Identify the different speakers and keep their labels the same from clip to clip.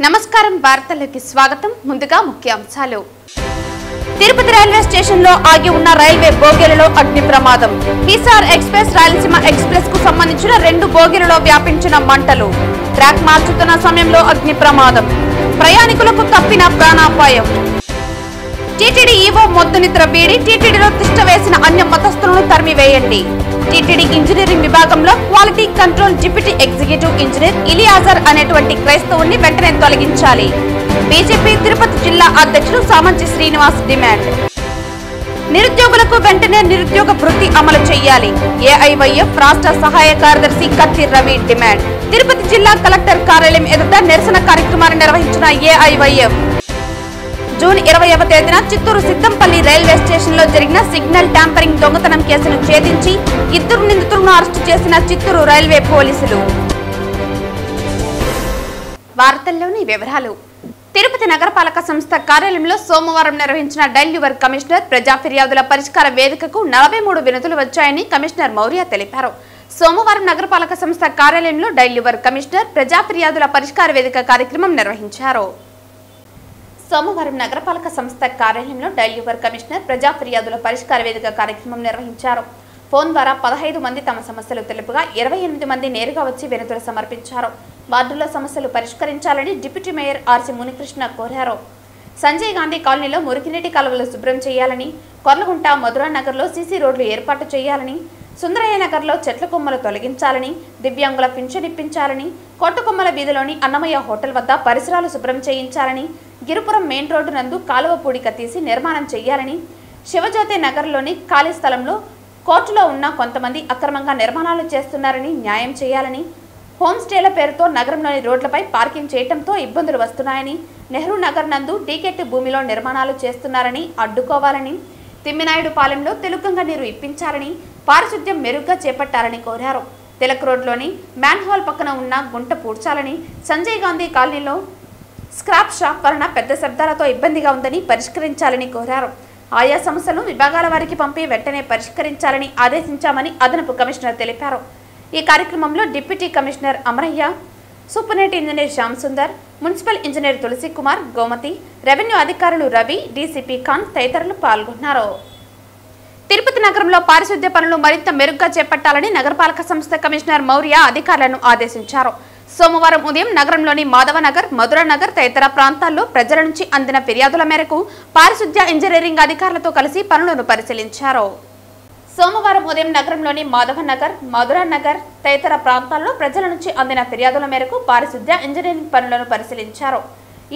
Speaker 1: నమస్కారం వార్తలకు స్వాగతం ముందుగా ముఖ్యాంశాలు తిరుపతి రైల్వే స్టేషన్ లో ఆగి ఉన్న రైల్వే బోగీలలో అగ్ని ప్రమాదం హిసార్ ఎక్స్‌ప్రెస్ రాయలసీమ ఎక్స్‌ప్రెస్ కు సంబంధించిన 2 బోగీలలో వ్యాపించిన మంటలు ట్రాక్ మార్చుతున్న సమయంలో అగ్ని ప్రమాదం ప్రయాణికులకు తప్పిన ప్రాణాపాయం టీటీడీ ఈవో మొద్దు నిద్ర వీడి టీటీడీలో తిష్ట వేసిన అన్య మతస్థులను తరిమివేయండి టీటీడీ ఇంజనీరింగ్ విభాగంలో quality control deputy executive engineer ఇలియాజర్ అనేటువంటి క్రైస్తవుని వెంటనే తొలగించాలి బీజేపీ తిరుపతి జిల్లా అధ్యక్షుడు సామంచి శ్రీనివాస్ డిమాండ్ నిరుద్యోగులకు వెంటనే నిరుద్యోగ వృత్తి అమలు చేయాలి ఏఐవైఎఫ్ రాష్ట్ర సహాయ కార్యదర్శి కత్తి రవి డిమాండ్ తిరుపతి జిల్లా కలెక్టర్ కార్యాలయం ఎదుట నిరసన కార్యక్రమాన్ని నిర్వహించిన ఏఐవైఎఫ్ జూన్ 20వ తేదీన చిత్తూరు సిద్దంపల్లి రైల్వే స్టేషన్ లో జరిగిన సిగ్నల్ ట్యాంపరింగ్ దొంగతనం కేసును ఛేదించి 2 నిందితులను అరెస్టు చేసిన చిత్తూరు రైల్వే పోలీసులు. వార్తల్లోని వివరాలు తిరుపతి నగరపాలక సంస్థ కార్యాలయంలో సోమవారం నిర్వహించిన డైల్యూవర్ కమిషనర్ ప్రజా ఫిర్యాదుల పరిష్కార వేదికకు 43 వినతులు వచ్చాయని కమిషనర్ మౌర్య తెలిపారు. సోమవారం నగరపాలక సంస్థ కార్యాలయంలో డైల్యూవర్ కమిషనర్ ప్రజా ఫిర్యాదుల పరిష్కార వేదిక కార్యక్రమం నిర్వహించారు. సోమవారం నగరపాలక సంస్థ కార్యాలయంలో డైల్యూవర్ కమిషనర్ ప్రజా ఫిర్యాదుల పరిష్కార వేదిక కార్యక్రమం నిర్వహించారు. ఫోన్ ద్వారా 15 మంది తమ సమస్యలు తెలుపుగా 28 మంది నేరుగా వచ్చి వినతులు సమర్పించారు. వార్డులో సమస్యలు పరిష్కరించాలని డిప్యూటీ మేయర్ ఆర్సి మునికృష్ణ కోరారు. సంజయ్ గాంధీ కాలనీలో మురికినీటి కాలువలు శుభ్రం చేయాలని, కొర్లగుంట మధురా నగర్లో సీసీ రోడ్లు ఏర్పాటు చేయాలని, సుందరయ్య నగర్లో చెట్ల కొమ్మలు తొలగించాలని, దివ్యాంగుల పింఛన్ ఇప్పించాలని, కొట్టుకొమ్మల వీధిలోని అన్నమయ్య హోటల్ వద్ద పరిసరాలు శుభ్రం చేయించాలని, గిరిపురం మెయిన్ రోడ్డు నందు కాలువ పూడిక తీసి నిర్మాణం చేయాలని, శివజ్యోతి నగర్లోని ఖాళీ స్థలంలో కోర్టులో ఉన్న కొంతమంది అక్రమంగా నిర్మాణాలు చేస్తున్నారని న్యాయం చేయాలని, హోమ్ స్టేల పేరుతో నగరంలోని రోడ్లపై పార్కింగ్ చేయడంతో ఇబ్బందులు వస్తున్నాయని, నెహ్రూ నగర్ నందు డీకెట్ భూమిలో నిర్మాణాలు చేస్తున్నారని అడ్డుకోవాలని, తిమ్మినాయుడు పాలెంలో తెలుగంగ నీరు ఇప్పించాలని, పారిశుద్ధ్యం మెరుగ్గా చేపట్టాలని కోరారు. తిలక్ రోడ్లోని మ్యాన్హోల్ పక్కన ఉన్న గుంట పూడ్చాలని, సంజయ్ గాంధీ కాలనీలో స్క్రాప్ షాప్ వలన పెద్ద శబ్దాలతో ఇబ్బందిగా ఉందని పరిష్కరించాలని కోరారు. ఆయా సమస్యలను విభాగాల వారికి పంపి వెంటనే పరిష్కరించాలని ఆదేశించామని అదనపు కమిషనర్ తెలిపారు. ఈ కార్యక్రమంలో deputy commissioner Amaraiah, superintendent engineer Shyam Sundar, municipal engineer Tulasi Kumar, Gomathi, revenue అధికారులు రవి, డీసీపీ ఖాన్ తదితరులు పాల్గొన్నారు. తిరుపతి నగరంలో పారిశుద్ధ్య పనులు మరింత మెరుగ్గా చేపట్టాలని నగరపాలక సంస్థ కమిషనర్ మౌర్య అధికారులను ఆదేశించారు. సోమవారం ఉదయం నగరంలోని మాధవనగర్, మధురానగర్ తదితర ప్రాంతాల్లో ప్రజల నుంచి అందిన ఫిర్యాదుల మేరకు పారిశుద్ధ్య ఇంజనీరింగ్ అధికారులతో కలిసి పనులను పరిశీలించారు. సోమవారం ఉదయం నగరంలోని మాధవనగర్, మధురానగర్ తదితర ప్రాంతాల్లో ప్రజల నుంచి అందిన ఫిర్యాదుల మేరకు పారిశుద్ధ్య ఇంజనీరింగ్ పనులను పరిశీలించారు.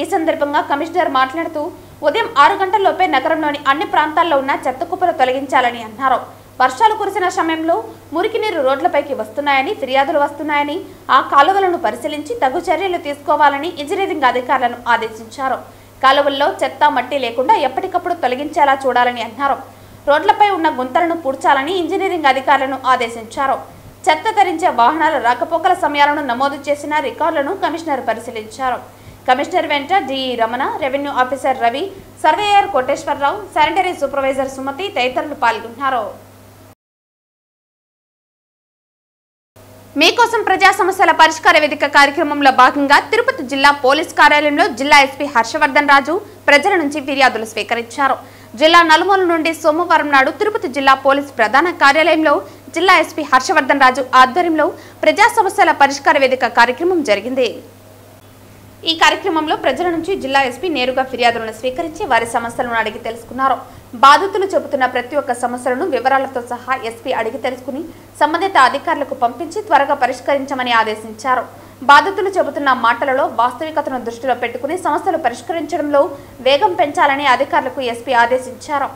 Speaker 1: ఈ సందర్భంగా కమిషనర్ మాట్లాడుతూ ఉదయం 6 గంటల్లోపే నగరంలోని అన్ని ప్రాంతాల్లో ఉన్న చెత్త కుప్పలు తొలగించాలని అన్నారు. వర్షాలు కురిసిన సమయంలో మురికి నీరు రోడ్లపైకి వస్తున్నాయని ఫిర్యాదులు వస్తున్నాయని, ఆ కాలువలను పరిశీలించి తగు చర్యలు తీసుకోవాలని ఇంజనీరింగ్ అధికారులను ఆదేశించారు. కాలువల్లో చెత్త మట్టి లేకుండా ఎప్పటికప్పుడు తొలగించేలా చూడాలని అన్నారు. రోడ్లపై ఉన్న గుంతలను పూడ్చాలని ఇంజనీరింగ్ అధికారులను ఆదేశించారు. చెత్త తరించే వాహనాల రాకపోకల సమయాలను నమోదు చేసిన రికార్డులను కమిషనర్ పరిశీలించారు. కమిషనర్ వెంట DE Ramana, revenue officer Ravi, surveyor Koteswararao, sanitary supervisor Sumathi తదితరులు పాల్గొన్నారు. మీకోసం ప్రజా సమస్యల పరిష్కార వేదిక కార్యక్రమంలో భాగంగా తిరుపతి జిల్లా పోలీస్ కార్యాలయంలో జిల్లా ఎస్పీ హర్షవర్ధన్ రాజు ప్రజల నుంచి ఫిర్యాదులు స్వీకరించారు. జిల్లా నలుమూల నుండి సోమవారం నాడు తిరుపతి జిల్లా పోలీస్ ప్రధాన కార్యాలయంలో జిల్లా ఎస్పీ హర్షవర్ధన్ రాజు ఆధ్వర్యంలో ప్రజా సమస్యల పరిష్కార వేదిక కార్యక్రమం జరిగింది. ఈ కార్యక్రమంలో ప్రజల నుంచి జిల్లా ఎస్పీ నేరుగా ఫిర్యాదులను స్వీకరించి వారి సమస్యలను అడిగి తెలుసుకున్నారు. బాధితులు చెబుతున్న ప్రతి ఒక్క సమస్యలను వివరాలతో సహా ఎస్పీ అడిగి తెలుసుకుని సంబంధిత అధికారులకు పంపించి త్వరగా పరిష్కరించమని ఆదేశించారు. బాధితులు చెబుతున్న మాటలలో వాస్తవికతను దృష్టిలో పెట్టుకుని సమస్యలు పరిష్కరించడంలో వేగం పెంచాలని అధికారులకు ఎస్పీ ఆదేశించారు.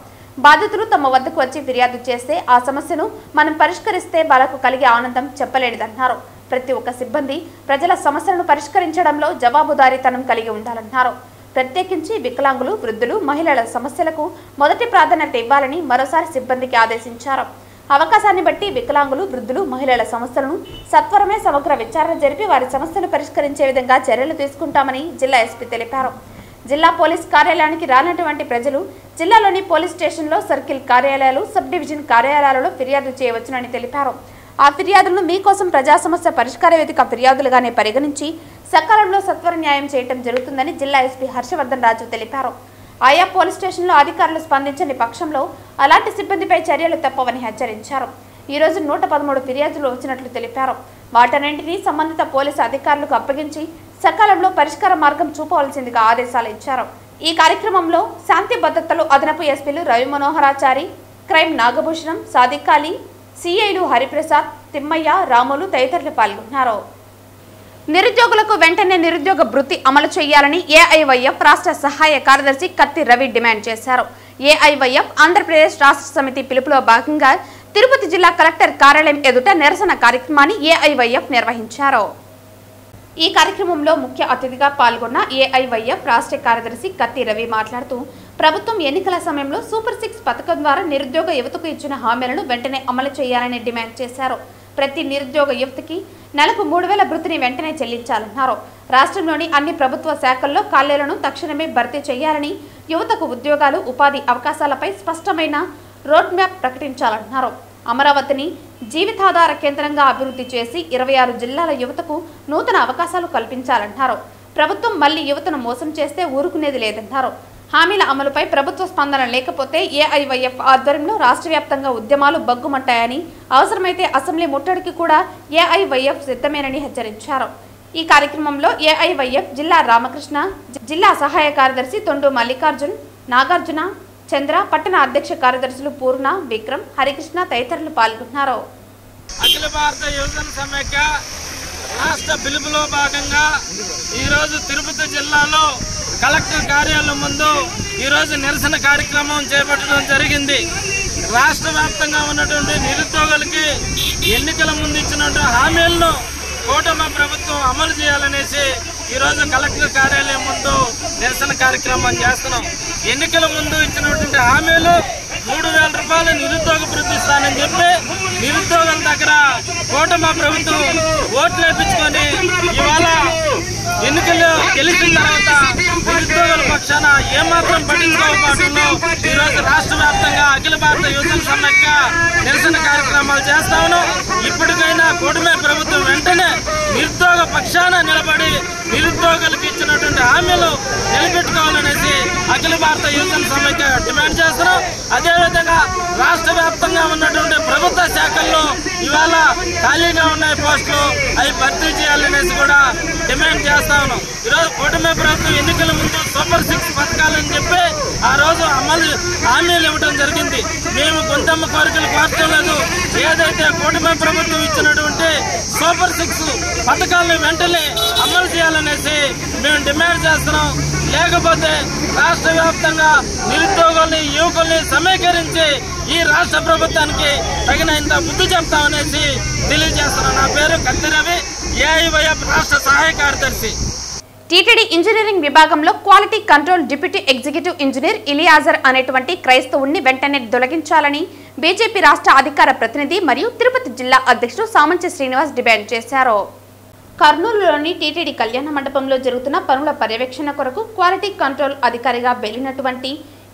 Speaker 1: బాధితులు తమ వద్దకు వచ్చి ఫిర్యాదు చేస్తే ఆ సమస్యను మనం పరిష్కరిస్తే వాళ్లకు కలిగే ఆనందం చెప్పలేనిదన్నారు. ప్రతి ఒక్క సిబ్బంది ప్రజల సమస్యలను పరిష్కరించడంలో జవాబుదారీతనం కలిగి ఉండాలన్నారు. ప్రత్యేకించి వికలాంగులు, వృద్ధులు, మహిళల సమస్యలకు మొదటి ప్రాధాన్యత ఇవ్వాలని మరోసారి సిబ్బందికి ఆదేశించారు. అవకాశాన్ని బట్టి వికలాంగులు, వృద్ధులు, మహిళల సమస్యలను సత్వరమే సమగ్ర విచారణ జరిపి వారి సమస్యలు పరిష్కరించే విధంగా చర్యలు తీసుకుంటామని జిల్లా ఎస్పీ తెలిపారు. జిల్లా పోలీస్ కార్యాలయానికి రానటువంటి ప్రజలు జిల్లాలోని పోలీస్ స్టేషన్లో, సర్కిల్ కార్యాలయాలు, సబ్ డివిజన్ కార్యాలయాలలో ఫిర్యాదు చేయవచ్చునని తెలిపారు. ఆ ఫిర్యాదులను మీకోసం ప్రజా సమస్య పరిష్కార వేదిక ఫిర్యాదులుగానే పరిగణించి సకాలంలో సత్వర న్యాయం చేయడం జరుగుతుందని జిల్లా ఎస్పీ హర్షవర్ధన్ రాజు తెలిపారు. ఆయా పోలీస్ స్టేషన్లో అధికారులు స్పందించని పక్షంలో అలాంటి సిబ్బందిపై చర్యలు తప్పవని హెచ్చరించారు. ఈ రోజు 113 ఫిర్యాదులు వచ్చినట్లు తెలిపారు. వాటన్నింటినీ సంబంధిత పోలీసు అధికారులకు అప్పగించి సకాలంలో పరిష్కార మార్గం చూపవలసిందిగా ఆదేశాలు ఇచ్చారు. ఈ కార్యక్రమంలో శాంతి భద్రతలు అదనపు ఎస్పీలు రవి మనోహరాచారి, క్రైమ్ నాగభూషణం, సాదిక్ అలీ, సిఐలు హరిప్రసాద్, తిమ్మయ్య, రాములు తదితరులు పాల్గొన్నారు. నిరుద్యోగులకు వెంటనే నిరుద్యోగ భృతి అమలు చేయాలని ఏఐవైఎఫ్ రాష్ట్ర సహాయ కార్యదర్శి కత్తి రవి డిమాండ్ చేశారు. ఏఐవైఎఫ్ ఆంధ్రప్రదేశ్ రాష్ట్ర సమితి పిలుపులో భాగంగా తిరుపతి జిల్లా కలెక్టర్ కార్యాలయం ఎదుట నిరసన కార్యక్రమాన్ని ఏఐవైఎఫ్ నిర్వహించారు. ఈ కార్యక్రమంలో ముఖ్య అతిథిగా పాల్గొన్న ఏఐవైఎఫ్ రాష్ట్ర కార్యదర్శి కత్తి రవి మాట్లాడుతూ, ప్రభుత్వం ఎన్నికల సమయంలో సూపర్ 6 పథకం ద్వారా నిరుద్యోగ యువతకు ఇచ్చిన హామీలను వెంటనే అమలు చేయాలని డిమాండ్ చేశారు. ప్రతి నిరుద్యోగ యువతకి నెలకు 3000 భృతిని వెంటనే చెల్లించాలన్నారు. రాష్ట్రంలోని అన్ని ప్రభుత్వ శాఖల్లో ఖాళీలను తక్షణమే భర్తీ చేయాలని, యువతకు ఉద్యోగాలు, ఉపాధి అవకాశాలపై స్పష్టమైన రోడ్ మ్యాప్ ప్రకటించాలన్నారు. అమరావతిని జీవితాధార కేంద్రంగా అభివృద్ధి చేసి 26 జిల్లాల యువతకు నూతన అవకాశాలు కల్పించాలన్నారు. ప్రభుత్వం మళ్లీ యువతను మోసం చేస్తే ఊరుకునేది లేదన్నారు. హామీల అమలుపై ప్రభుత్వ స్పందన లేకపోతే ఏఐవైఎఫ్ ఆధ్వర్యంలో రాష్ట్ర వ్యాప్తంగా ఉద్యమాలు బగ్గుమంటాయని, అవసరమైతే అసెంబ్లీ ముట్టడికి కూడా ఏఐవైఎఫ్ సిద్ధమేనని హెచ్చరించారు. ఈ కార్యక్రమంలో ఏఐవైఎఫ్ జిల్లా రామకృష్ణ, జిల్లా సహాయ కార్యదర్శి తొండు మల్లికార్జున్, నాగార్జున, చంద్ర, పట్టణ అధ్యక్ష కార్యదర్శులు పూర్ణ, విక్రమ్, హరికృష్ణ తదితరులు పాల్గొన్నారు.
Speaker 2: అఖిల భారత యువజన సమైక్య రాష్ట్ర పిలుపులో భాగంగా ఈరోజు తిరుపతి జిల్లాలో కలెక్టర్ కార్యాలయం ముందు ఈరోజు నిరసన కార్యక్రమం చేపట్టడం జరిగింది. రాష్ట్ర వ్యాప్తంగా ఉన్నటువంటి నిరుద్యోగులకి ఎన్నికల ముందు ఇచ్చినటువంటి హామీలను కూటమి ప్రభుత్వం అమలు చేయాలనేసి ఈరోజు కలెక్టర్ కార్యాలయం ముందు నిరసన కార్యక్రమం చేస్తున్నాం. ఎన్నికల ముందు ఇచ్చినటువంటి హామీలు 3000 రూపాయలు నిరుద్యోగ భృతి ఇస్తానని చెప్పి నిరుద్యోగుల దగ్గర కూటమి ప్రభుత్వం ఓట్లు వేయించుకొని ఇవాళ ఎన్నికల్లో గెలిచిన తర్వాత నిరుద్యోగుల పక్షాన ఏమాత్రం పట్టించుకోకపోవడంలో ఈరోజు రాష్ట్ర వ్యాప్తంగా అఖిల భారత యువజన సమైక్య నిరసన కార్యక్రమాలు చేస్తా ఉన్నాం. ఇప్పటికైనా కూటమి ప్రభుత్వం వెంటనే నిరుద్యోగ పక్షాన నిలబడి నిరుద్యోగులకు ఇచ్చినటువంటి హామీలు నిలబెట్టుకోవాలనేసి అఖిల భారత యువజన సమైక్య డిమాండ్ చేస్తున్నాం. అదేవిధంగా రాష్ట్ర వ్యాప్తంగా ఉన్నటువంటి ప్రభుత్వ శాఖల్లో ఇవాళ ఖాళీగా ఉన్న పోస్టులు అవి భర్తీ చేయాలనేసి కూడా డిమాండ్ చేస్తా ఉన్నాం. ఈరోజు కూటమి ప్రభుత్వం ఎన్నికల ముందు సూపర్ 6 పథకాలని చెప్పి ఆ రోజు అమలు హామీలు ఇవ్వడం జరిగింది. మేము కొంతమ్మ కోరికలు కోరటం లేదు. ఏదైతే కూటమి ప్రభుత్వం ఇచ్చినటువంటి సూపర్ 6 పథకాలను వెంటనే అమలు చేయాలనేసి మేము డిమాండ్ చేస్తున్నాం. లేకపోతే రాష్ట్ర వ్యాప్తంగా నిరుద్యోగుల్ని, యువకుల్ని సమీకరించి ఈ రాష్ట్ర ప్రభుత్వానికి తగినంత బుద్ధి చెప్తామనేసి తెలియజేస్తున్నాం. నా పేరు కత్తి రవి, ఏఐవైఎఫ్ రాష్ట్ర సహాయ కార్యదర్శి.
Speaker 1: టీటీడీ ఇంజనీరింగ్ విభాగంలో quality control deputy executive engineer ఇలియాజర్ అనేటువంటి క్రైస్తవుణ్ణి వెంటనే తొలగించాలని బీజేపీ రాష్ట్ర అధికార ప్రతినిధి మరియు తిరుపతి జిల్లా అధ్యక్షుడు సామంచి శ్రీనివాస్ డిమాండ్ చేశారు. కర్నూలులోని టీటీడీ కళ్యాణ మండపంలో జరుగుతున్న పనుల పర్యవేక్షణ కొరకు క్వాలిటీ కంట్రోల్ అధికారిగా వెళ్లినటువంటి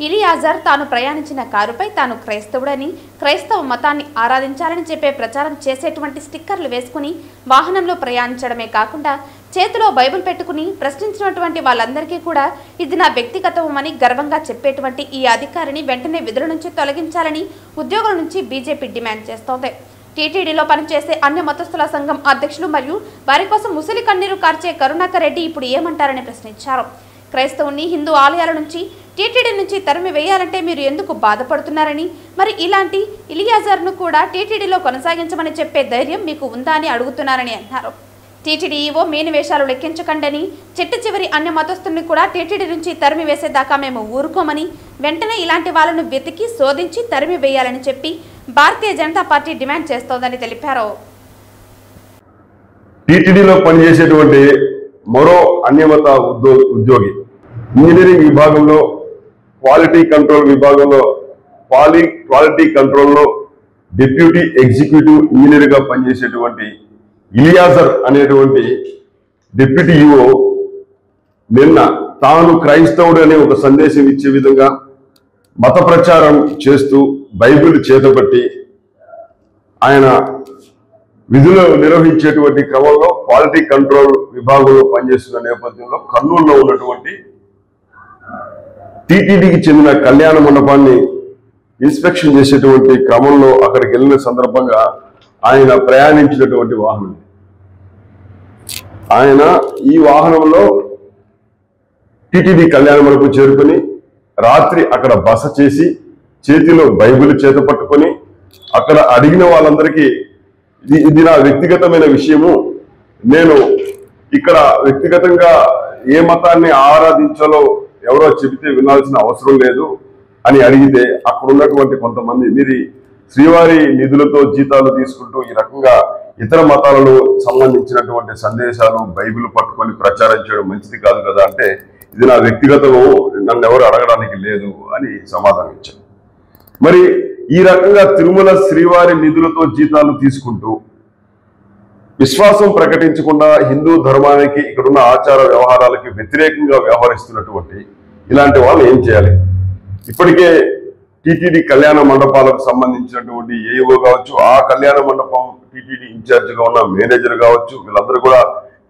Speaker 1: ఇలియాజర్ తాను ప్రయాణించిన కారుపై తాను క్రైస్తవుడని, క్రైస్తవ మతాన్ని ఆరాధించాలని చెప్పే ప్రచారం చేసేటువంటి స్టిక్కర్లు వేసుకుని వాహనంలో ప్రయాణించడమే కాకుండా చేతిలో బైబిల్ పెట్టుకుని ప్రశ్నించినటువంటి వాళ్ళందరికీ కూడా ఇది నా వ్యక్తిగతమని గర్వంగా చెప్పేటువంటి ఈ అధికారిని వెంటనే విధుల నుంచి తొలగించాలని ఉద్యోగుల నుంచి బీజేపీ డిమాండ్ చేస్తోంది. టీటీడీలో పనిచేసే అన్ని మతస్థుల సంఘం అధ్యక్షులు మరియు వారి కోసం ముసలి కన్నీరు కార్చే కరుణాకర్ రెడ్డి ఇప్పుడు ఏమంటారని ప్రశ్నించారు. క్రైస్తవుని హిందూ ఆలయాల నుంచి టీటీడీ నుంచి తరిమి వేయాలంటే మీరు ఎందుకు బాధపడుతున్నారని, మరి ఇలాంటి ఇలియాజర్ను కూడా టీటీడీలో కొనసాగించమని చెప్పే ధైర్యం మీకు ఉందా అని అడుగుతున్నారని అన్నారు. టీటీడీ ఈవో మేనివేషాలు లెక్కించకండని, చిట్ట చివరి అన్ని మతస్థుల్ని కూడా టీటీడీ నుంచి తరిమి వేసేదాకా మేము ఊరుకోమని, వెంటనే ఇలాంటి వాళ్ళను వెతికి శోధించి తరిమి వేయాలని చెప్పి భారతీయ జనతా పార్టీ డిమాండ్ చేస్తోందని తెలిపారు.
Speaker 3: టీటీడీలో పనిచేసేటువంటి మరో అన్యమత ఉద్యోగి ఇంజనీరింగ్ విభాగంలో క్వాలిటీ కంట్రోల్ విభాగంలో క్వాలిటీ కంట్రోల్లో డిప్యూటీ ఎగ్జిక్యూటివ్ ఇంజనీర్గా పనిచేసేటువంటి ఇలియాజర్ అనేటువంటి డిప్యూటీ ఈఓ నిన్న తాను క్రైస్తవుడు అనే ఒక సందేశం ఇచ్చే విధంగా మత ప్రచారం చేస్తూ బైబిల్ చేతబట్టి ఆయన విధులు నిర్వహించేటువంటి క్రమంలో క్వాలిటీ కంట్రోల్ విభాగంలో పనిచేస్తున్న నేపథ్యంలో కర్నూలులో ఉన్నటువంటి టీటీడీకి చెందిన కళ్యాణ మండపాన్ని ఇన్స్పెక్షన్ చేసేటువంటి క్రమంలో అక్కడికి వెళ్ళిన సందర్భంగా ఆయన ప్రయాణించినటువంటి వాహనం, ఆయన ఈ వాహనంలో టీటీడీ కళ్యాణ మండపం చేరుకొని రాత్రి అక్కడ బస చేసి చేతిలో బైబిల్ చేత పట్టుకొని అక్కడ అడిగిన వాళ్ళందరికీ ఇది నా వ్యక్తిగతమైన విషయము, నేను ఇక్కడ వ్యక్తిగతంగా ఏ మతాన్ని ఆరాధించాలో ఎవరో చెబితే వినాల్సిన అవసరం లేదు అని అడిగితే అక్కడ ఉన్నటువంటి కొంతమంది మీరు శ్రీవారి నిధులతో జీతాలు తీసుకుంటూ ఈ రకంగా ఇతర మతాలకు సంబంధించినటువంటి సందేశాలు బైబిల్ పట్టుకొని ప్రచారం చేయడం మంచిది కాదు కదా అంటే, ఇది నా వ్యక్తిగతము, నన్ను ఎవరు అడగడానికి లేదు అని సమాధానం ఇచ్చారు. మరి ఈ రకంగా తిరుమల శ్రీవారి నిధులతో జీతాలు తీసుకుంటూ విశ్వాసం ప్రకటించకుండా హిందూ ధర్మానికి ఇక్కడున్న ఆచార వ్యవహారాలకి వ్యతిరేకంగా వ్యవహరిస్తున్నటువంటి ఇలాంటి వాళ్ళు ఏం చేయాలి? ఇప్పటికే టీటీడీ కళ్యాణ మండపాలకు సంబంధించినటువంటి ఏఈఓ కావచ్చు, ఆ కళ్యాణ మండపం టీటీడీ ఇన్ఛార్జిగా ఉన్న మేనేజర్ కావచ్చు, వీళ్ళందరూ కూడా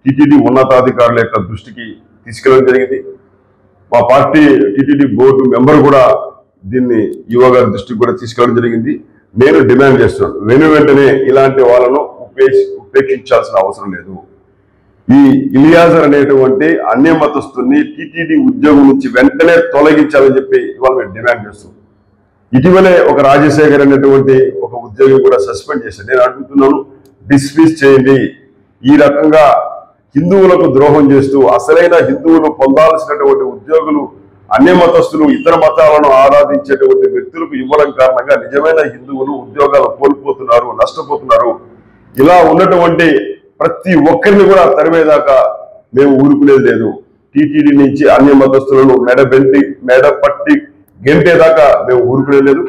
Speaker 3: టీటీడీ ఉన్నతాధికారుల యొక్క దృష్టికి తీసుకెళ్ళడం జరిగింది. మా పార్టీ టీటీడీ బోర్డు మెంబర్ కూడా దీన్ని యువ గారి దృష్టికి కూడా తీసుకెళ్ళడం జరిగింది. నేను డిమాండ్ చేస్తున్నాను, వెంటనే ఇలాంటి వాళ్ళను ఉపేక్షించాల్సిన అవసరం లేదు. ఈ ఇలియాజర్ అనేటువంటి అన్య మతస్థుని టీటీడీ ఉద్యోగం నుంచి వెంటనే తొలగించాలని చెప్పి ఇవాళ మేము డిమాండ్ చేస్తున్నాం. ఇటీవలే ఒక రాజశేఖర్ అనేటువంటి ఒక ఉద్యోగి కూడా సస్పెండ్ చేశారు. నేను అడుగుతున్నాను, డిస్మిస్ చేయండి. ఈ రకంగా హిందువులకు ద్రోహం చేస్తూ అసలైన హిందువులు పొందాల్సినటువంటి ఉద్యోగులు అన్య మతస్థులు ఇతర మతాలను ఆరాధించేటువంటి వ్యక్తులకు ఇవ్వడం కారణంగా నిజమైన హిందువులు ఉద్యోగాలు కోల్పోతున్నారు, నష్టపోతున్నారు. ఇలా ఉన్నటువంటి ప్రతి ఒక్కరిని కూడా తరిమేదాకా మేము ఊరుకునేది లేదు. టీటీడీ నుంచి అన్య మతస్థులను మెడపట్టి గెంటేదాకా మేము ఊరుకునేది లేదు.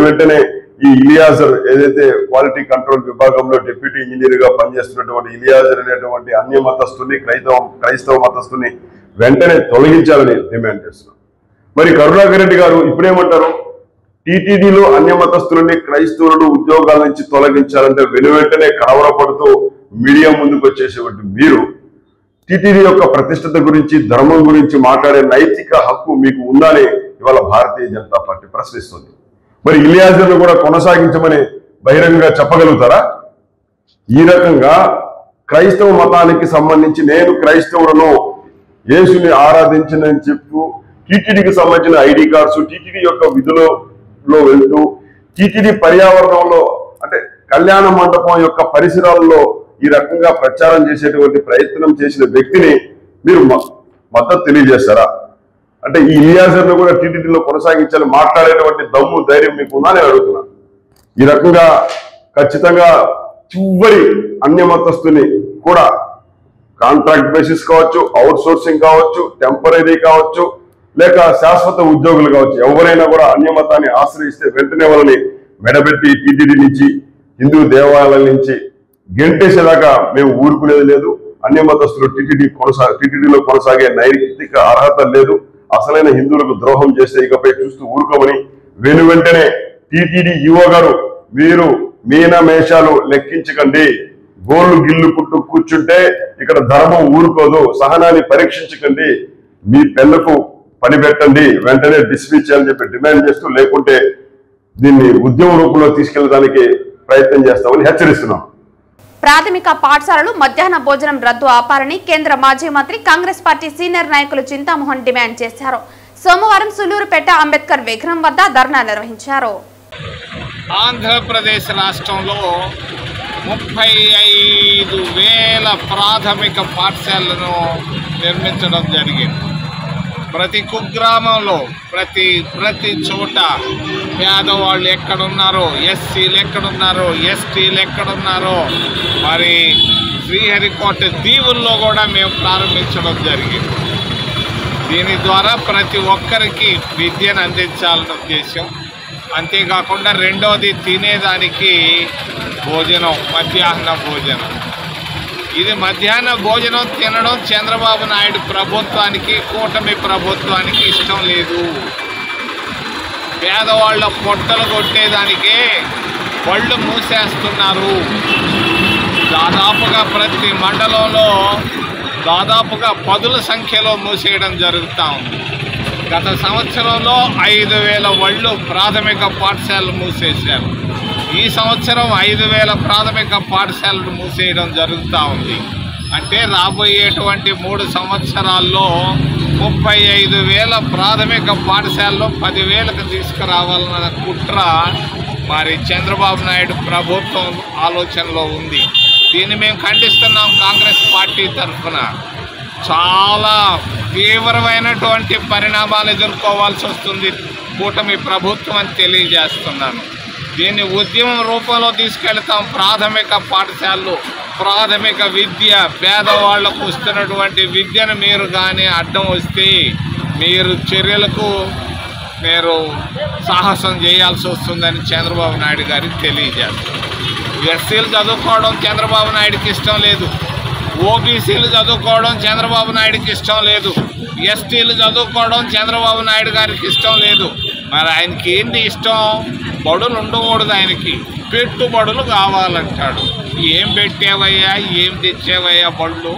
Speaker 3: వెంటనే ఈ ఇలియాజర్ ఏదైతే క్వాలిటీ కంట్రోల్ విభాగంలో డిప్యూటీ ఇంజనీర్ గా పనిచేస్తున్నటువంటి ఇలియాజర్ అనేటువంటి అన్య మతస్థుని క్రైస్తవ మతస్థుని వెంటనే తొలగించాలని డిమాండ్ చేస్తున్నాం. మరి కరుణాకర్ రెడ్డి గారు ఇప్పుడేమంటారు? టీటీడీలో అన్య మతస్థులని క్రైస్తవులను ఉద్యోగాల నుంచి తొలగించాలంటే వెంటనే కలవరపడుతూ మీడియా ముందుకు వచ్చేసేటువంటి మీరు టీటీడీ యొక్క ప్రతిష్టత గురించి ధర్మం గురించి మాట్లాడే నైతిక హక్కు మీకు ఉందని ఇవాళ భారతీయ జనతా పార్టీ ప్రశ్నిస్తుంది. మరి ఇలియాజర్ను కూడా కొనసాగించమని బహిరంగంగా చెప్పగలుగుతారా? ఈ రకంగా క్రైస్తవ మతానికి సంబంధించి నేను క్రైస్తవులను యేసుని ఆరాధించనని చెప్తూ టీటీడీకి సంబంధించిన ఐడి కార్డ్స్ టీటీడీ యొక్క విధులలో వెళ్తూ టీటీడీ పర్యావరణంలో అంటే కళ్యాణ మండపం యొక్క పరిసరాల్లో ఈ రకంగా ప్రచారం చేసేటువంటి ప్రయత్నం చేసిన వ్యక్తిని మీరు మద్దతు తెలియజేస్తారా? అంటే ఈ ఇలియాజర్ను కూడా టీటీడీలో కొనసాగించాలి మాట్లాడేటువంటి దమ్ము ధైర్యం మీకు ఉందని అడుగుతున్నాను. ఈ రకంగా ఖచ్చితంగా చివరి అన్య మతస్థుని కూడా కాంట్రాక్ట్ బేసిస్ కావచ్చు, అవుట్ సోర్సింగ్ కావచ్చు, టెంపరీ కావచ్చు, లేక శాశ్వత ఉద్యోగులు కావచ్చు, ఎవరైనా కూడా అన్య మతాన్ని ఆశ్రయిస్తే వెంటనే వాళ్ళని మెడబెట్టి టీటీడీ నుంచి హిందూ దేవాలయాల నుంచి గెంటేసేదాకా మేము ఊరుకునేది లేదు. అన్య మతస్థులు టీటీడీలో కొనసాగే నైతిక అర్హత లేదు. అసలైన హిందువులకు ద్రోహం చేస్తే ఇకపై చూస్తూ ఊరుకోమని వెంటనే టీటీడీ యువ గారు మీరు మీనమేషాలు లెక్కించకండి, గోళ్లు గిల్లుకుంటూ కూర్చుంటే ఇక్కడ ధర్మం ఊరుకోదు, సహనాన్ని పరీక్షించకండి, మీ పెళ్లకు పని పెట్టండి, వెంటనే డిస్మిస్ చేయాలని చెప్పి డిమాండ్ చేస్తూ, లేకుంటే దీన్ని ఉద్యమ రూపంలో తీసుకెళ్లడానికి ప్రయత్నం చేస్తామని హెచ్చరిస్తున్నాం.
Speaker 1: ప్రాథమిక పాఠశాలలు మధ్యాహ్న భోజనం రద్దు ఆపాలని కేంద్ర మాజీ మంత్రి కాంగ్రెస్ పార్టీ సీనియర్ నాయకులు చింతామోహన్ డిమాండ్ చేశారు. సోమవారం సులూరుపేట అంబేద్కర్ విగ్రహం వద్ద ధర్నా నిర్వహించారు.
Speaker 4: ఆంధ్రప్రదేశ్ రాష్ట్రంలో 35,000 ప్రాథమిక పాఠశాలను నిర్మించడం జరిగింది. ప్రతి కుగ్రామంలో ప్రతి చోట పేదవాళ్ళు ఎక్కడున్నారో, ఎస్సీలు ఎక్కడున్నారో, ఎస్టీలు ఎక్కడున్నారో, మరి శ్రీహరికోట దీవుల్లో కూడా మేము ప్రారంభించడం జరిగింది. దీని ద్వారా ప్రతి ఒక్కరికి విద్యను అందించాలన్న ఉద్దేశం. అంతేకాకుండా రెండోది తినేదానికి భోజనం, మధ్యాహ్న భోజనం. ఇది మధ్యాహ్న భోజనం తినడం చంద్రబాబు నాయుడు ప్రభుత్వానికి, కూటమి ప్రభుత్వానికి ఇష్టం లేదు. పేదవాళ్ళ పొట్టలు కొట్టేదానికే బళ్ళు మూసేస్తున్నారు. దాదాపుగా ప్రతి మండలంలో దాదాపుగా పదుల సంఖ్యలో మూసేయడం జరుగుతూ ఉంది. గత సంవత్సరంలో 5,000 బళ్ళు ప్రాథమిక పాఠశాలలు మూసేశారు. ఈ సంవత్సరం 5,000 ప్రాథమిక పాఠశాలలు మూసేయడం జరుగుతూ ఉంది. అంటే రాబోయేటువంటి 3 సంవత్సరాల్లో 35,000 ప్రాథమిక పాఠశాలలో 10,000కు తీసుకురావాలన్న కుట్ర మరి చంద్రబాబు నాయుడు ప్రభుత్వం ఆలోచనలో ఉంది. దీన్ని మేము ఖండిస్తున్నాం. కాంగ్రెస్ పార్టీ తరఫున చాలా తీవ్రమైనటువంటి పరిణామాలు ఎదుర్కోవాల్సి వస్తుంది కూటమి ప్రభుత్వం అని తెలియజేస్తున్నాను. దీన్ని ఉద్యమం రూపంలో తీసుకెళ్తాం. ప్రాథమిక పాఠశాలలు, ప్రాథమిక విద్య, పేదవాళ్లకు వస్తున్నటువంటి విద్యను మీరు కానీ అడ్డం వస్తే మీరు చర్యలకు మీరు సాహసం చేయాల్సి వస్తుందని చంద్రబాబు నాయుడు గారికి తెలియజేస్తారు. ఎస్సీలు చదువుకోవడం చంద్రబాబు నాయుడికి ఇష్టం లేదు. ఓబీసీలు చదువుకోవడం చంద్రబాబు నాయుడికి ఇష్టం లేదు. ఎస్టీలు చదువుకోవడం చంద్రబాబు నాయుడు గారికి ఇష్టం లేదు. మరి ఆయనకి ఏంటి ఇష్టం? బడులు ఉండకూడదు, ఆయనకి పెట్టుబడులు కావాలంటాడు. ఏం పెట్టేవయ్యా, ఏం తెచ్చేవయ్యా బళ్ళు?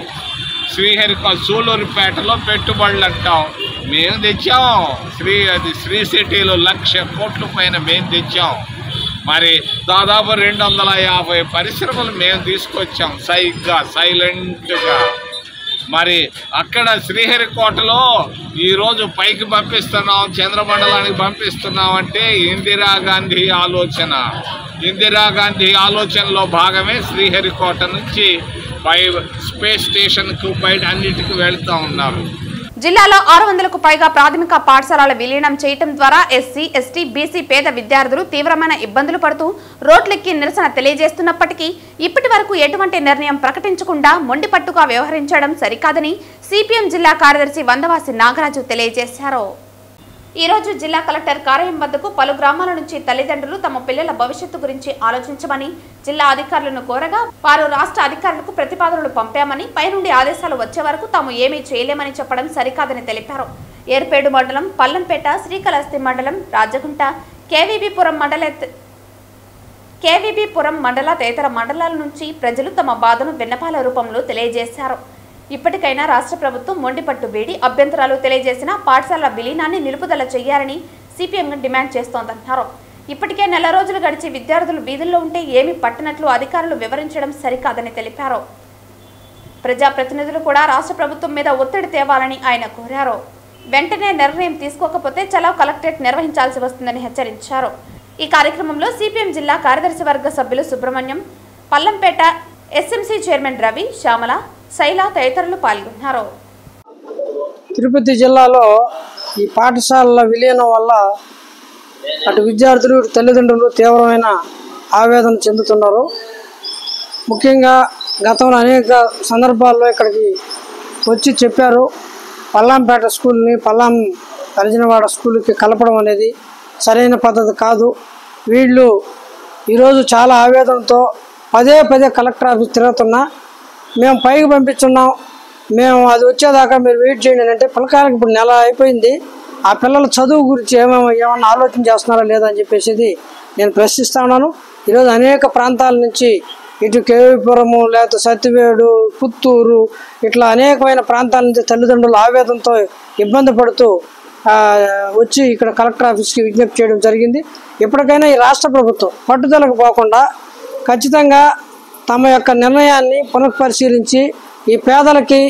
Speaker 4: సూళ్ళూరుపేటలో పెట్టుబడులు అంటాం. మేము తెచ్చాం. శ్రీ సిటీలో 1,00,000 కోట్ల పైన మేము తెచ్చాం. మరి దాదాపు 250 పరిశ్రమలు మేము తీసుకొచ్చాం సైలెంట్గా. మరి అక్కడ శ్రీహరికోటలో ఈరోజు పైకి పంపిస్తున్నాం, చంద్రమండలానికి పంపిస్తున్నాం అంటే ఇందిరాగాంధీ ఆలోచనలో భాగమే శ్రీహరికోట నుంచి స్పేస్ స్టేషన్కు బయట అన్నిటికీ వెళ్తూ ఉన్నారు.
Speaker 1: జిల్లాలో 600కు పైగా ప్రాథమిక పాఠశాలల విలీనం చేయటం ద్వారా ఎస్సీ, ఎస్టీ, బీసీ పేద విద్యార్థులు తీవ్రమైన ఇబ్బందులు పడుతూ రోడ్లెక్కి నిరసన తెలియజేస్తున్నప్పటికీ ఇప్పటి వరకు ఎటువంటి నిర్ణయం ప్రకటించకుండా మొండిపట్టుగా వ్యవహరించడం సరికాదని సిపిఎం జిల్లా కార్యదర్శి వందవాసి నాగరాజు తెలియజేశారు. ఈ రోజు జిల్లా కలెక్టర్ కార్యాలయం వద్దకు పలు గ్రామాల నుంచి తల్లిదండ్రులు తమ పిల్లల భవిష్యత్తు గురించి ఆలోచించమని జిల్లా అధికారులను కోరగా వారు రాష్ట్ర అధికారులకు ప్రతిపాదనలు పంపామని పైనుండి ఆదేశాలు వచ్చే వరకు తాము ఏమీ చేయలేమని చెప్పడం సరికాదని తెలిపారు. ఏర్పేడు మండలం, పల్లంపేట, శ్రీకాళహస్తి మండలం, రాజగుంట, కేవీబీపురం మండల తదితర మండలాల నుంచి ప్రజలు తమ బాధను విన్నపాల రూపంలో తెలియజేశారు. ఇప్పటికైనా రాష్ట్ర ప్రభుత్వం మొండిపట్టు వీడి అభ్యంతరాలు తెలియజేసిన పాఠశాలల విలీనాన్ని నిలుపుదల చేయాలని సిపిఎం డిమాండ్ చేస్తోందన్నారు. ఇప్పటికే నెల రోజులు గడిచి విద్యార్థులు వీధుల్లో ఉంటే ఏమీ పట్టనట్లు అధికారులు వివరించడం సరికాదని తెలిపారు. ప్రజాప్రతినిధులు కూడా రాష్ట్ర ప్రభుత్వం మీద ఒత్తిడి తేవాలని ఆయన కోరారు. వెంటనే నిర్ణయం తీసుకోకపోతే చలో కలెక్టరేట్ నిర్వహించాల్సి వస్తుందని హెచ్చరించారు. ఈ కార్యక్రమంలో సిపిఎం జిల్లా కార్యదర్శి వర్గ సభ్యులు సుబ్రహ్మణ్యం, పల్లంపేట ఎస్ఎంసీ చైర్మన్ రవి, శ్యామల, శైల తదితరులు పాల్గొన్నారు.
Speaker 5: తిరుపతి జిల్లాలో ఈ పాఠశాలల విలీనం వల్ల అటు విద్యార్థులు, తల్లిదండ్రులు తీవ్రమైన ఆవేదన చెందుతున్నారు. ముఖ్యంగా గతంలో అనేక సందర్భాల్లో ఇక్కడికి వచ్చి చెప్పారు, పల్లంపేట స్కూల్ని అర్జునవాడ స్కూల్కి కలపడం అనేది సరైన పద్ధతి కాదు. వీళ్ళు ఈరోజు చాలా ఆవేదనతో పదే కలెక్టర్ ఆఫీస్ తిరుగుతున్నా మేము పైకి పంపించున్నాం, మేము అది వచ్చేదాకా మీరు వెయిట్ చేయండి అంటే పిల్లకాయలకు ఇప్పుడు నెల అయిపోయింది. ఆ పిల్లల చదువు గురించి ఏమన్నా ఆలోచన చేస్తున్నారా లేదా అని చెప్పేసి నేను ప్రశ్నిస్తా ఉన్నాను. ఈరోజు అనేక ప్రాంతాల నుంచి ఇటు కేవీపురము, లేకపోతే సత్యవేడు, పుత్తూరు ఇట్లా అనేకమైన ప్రాంతాల నుంచి తల్లిదండ్రులు ఆవేదనతో ఇబ్బంది పడుతూ వచ్చి ఇక్కడ కలెక్టర్ ఆఫీస్కి విజ్ఞప్తి చేయడం జరిగింది. ఎప్పటికైనా ఈ రాష్ట్ర ప్రభుత్వం పట్టుదలకు పోకుండా ఖచ్చితంగా తమ యొక్క నిర్ణయాన్ని పునఃపరిశీలించి ఈ పేదలకి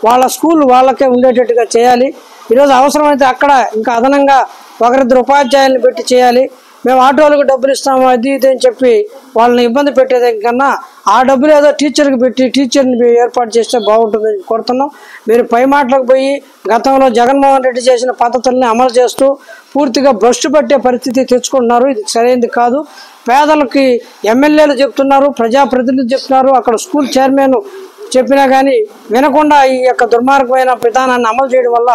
Speaker 5: వాళ్ళ స్కూల్ వాళ్ళకే ఉండేటట్టుగా చేయాలి. ఈరోజు అవసరమైతే అక్కడ ఇంకా అదనంగా ఒకరిద్దరు ఉపాధ్యాయులను పెట్టి చేయాలి. మేము ఆటోలకు డబ్బులు ఇస్తాము అది ఇది అని చెప్పి వాళ్ళని ఇబ్బంది పెట్టేదే కన్నా ఆ డబ్బులు ఏదో టీచర్కి పెట్టి టీచర్ని ఏర్పాటు చేస్తే బాగుంటుందని కోరుతున్నాం. మీరు పై మాటలకు పోయి గతంలో జగన్మోహన్ రెడ్డి చేసిన పద్ధతుల్ని అమలు చేస్తూ పూర్తిగా భ్రష్టు పట్టే పరిస్థితి తెచ్చుకుంటున్నారు. ఇది సరైనది కాదు. పేదలకి ఎమ్మెల్యేలు చెప్తున్నారు, ప్రజాప్రతినిధులు చెప్తున్నారు, అక్కడ స్కూల్ చైర్మన్ చెప్పినా కానీ వినకుండా ఈ యొక్క దుర్మార్గమైన విధానాన్ని అమలు చేయడం వల్ల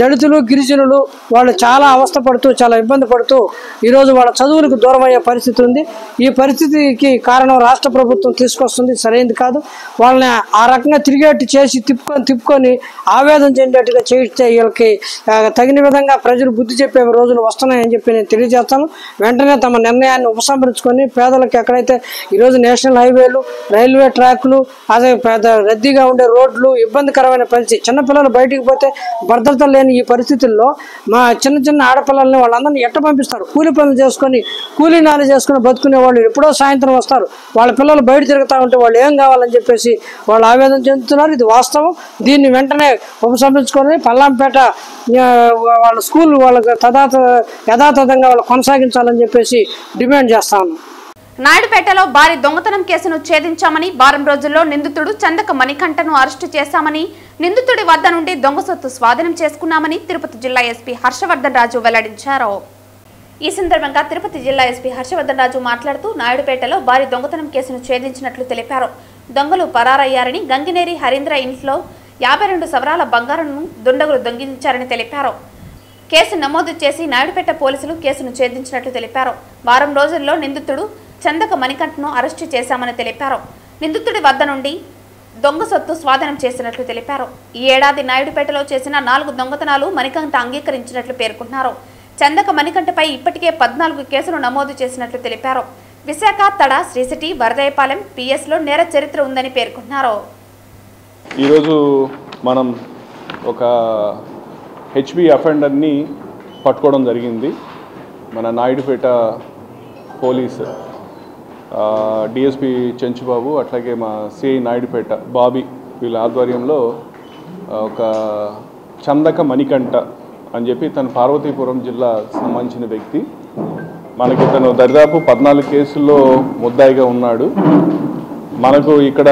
Speaker 5: దళితులు గిరిజనులు వాళ్ళు చాలా అవస్థపడుతూ చాలా ఇబ్బంది పడుతూ ఈరోజు వాళ్ళ చదువులకు దూరం అయ్యే పరిస్థితి ఉంది. ఈ పరిస్థితికి కారణం రాష్ట్ర ప్రభుత్వం తీసుకొస్తుంది, సరైనది కాదు. వాళ్ళని ఆ రకంగా తిరిగేట్టు చేసి తిప్పుకొని ఆవేదన చెందేట్టుగా చేయిస్తే వీళ్ళకి తగిన విధంగా ప్రజలు బుద్ధి చెప్పే రోజులు వస్తున్నాయని చెప్పి నేను తెలియజేస్తాను. వెంటనే తమ నిర్ణయాన్ని ఉపసంహరించుకొని పేదలకు ఎక్కడైతే ఈరోజు నేషనల్ హైవేలు, రైల్వే ట్రాక్లు, అదే పెద్ద రద్దీగా ఉండే రోడ్లు, ఇబ్బందికరమైన పరిస్థితి, చిన్నపిల్లలు బయటికి పోతే భద్రత లేని ఈ పరిస్థితుల్లో మా చిన్న ఆడపిల్లల్ని వాళ్ళందరినీ ఎట్ట పంపిస్తారు? కూలి పనులు చేసుకొని కూలీనాలు చేసుకుని బతుకునే వాళ్ళు ఎప్పుడో సాయంత్రం వస్తారు. వాళ్ళ పిల్లలు బయట తిరుగుతూ ఉంటే వాళ్ళు ఏం కావాలని చెప్పేసి వాళ్ళు ఆవేదన చెందుతున్నారు. ఇది వాస్తవం. దీన్ని వెంటనే ఉపసంహరించుకొని పల్లాంపేట వాళ్ళ స్కూల్ వాళ్ళకి యథాతథంగా వాళ్ళు కొనసాగించాలని చెప్పేసి డిమాండ్ చేస్తా ఉన్నాం.
Speaker 1: నాయుడుపేటలో భారీ దొంగతనం కేసును ఛేదించామని, వారం రోజుల్లో నిందితుడు చందక మణికంఠను అరెస్టు చేశామని, నిందితుడి వద్ద నుండి దొంగ సొత్తు స్వాధీనం చేసుకున్నామని తిరుపతి జిల్లా ఎస్పీ హర్షవర్ధన్ రాజు వెల్లడించారు. ఈ సందర్భంగా తిరుపతి జిల్లా ఎస్పీ హర్షవర్ధన్ రాజు మాట్లాడుతూ నాయుడుపేటలో భారీ దొంగతనం కేసును ఛేదించినట్లు తెలిపారు. దొంగలు పరారయ్యారని, గంగినేరి హరీంద్ర ఇంట్లో 52 సవరాల బంగారును దుండగులు దొంగిలించారని తెలిపారు. కేసు నమోదు చేసి నాయుడుపేట పోలీసులు కేసును ఛేదించినట్లు తెలిపారు. వారం రోజుల్లో నిందితుడు చందక మణికంఠను అరెస్టు చేశామని తెలిపారు. నిందితుడి వద్ద నుండి దొంగ సొత్తు స్వాధీనం చేసినట్లు తెలిపారు. ఈ ఏడాది నాయుడుపేటలో చేసిన 4 దొంగతనాలు మణికంఠ అంగీకరించినట్లు పేర్కొన్నారు. చందక మణికంఠపై ఇప్పటికే 14 కేసులు నమోదు చేసినట్లు తెలిపారు. విశాఖ, తడ, శ్రీసిటీ, వరదయపాలెం పిఎస్లో నేర చరిత్ర ఉందని పేర్కొన్నారు.
Speaker 6: ఈరోజు మనం ఒక హెచ్బి అఫెండర్ని పట్టుకోవడం జరిగింది. మన నాయుడుపేట పోలీసు డిఎస్పి చెంచుబాబు, అట్లాగే మా సిఐ నాయుడుపేట బాబీ వీళ్ళ ఆధ్వర్యంలో ఒక చందక మణికంఠ అని చెప్పి తను పార్వతీపురం జిల్లా సంబంధించిన వ్యక్తి. మనకి తను దరిదాపు 14 కేసుల్లో ముద్దాయిగా ఉన్నాడు. మనకు ఇక్కడ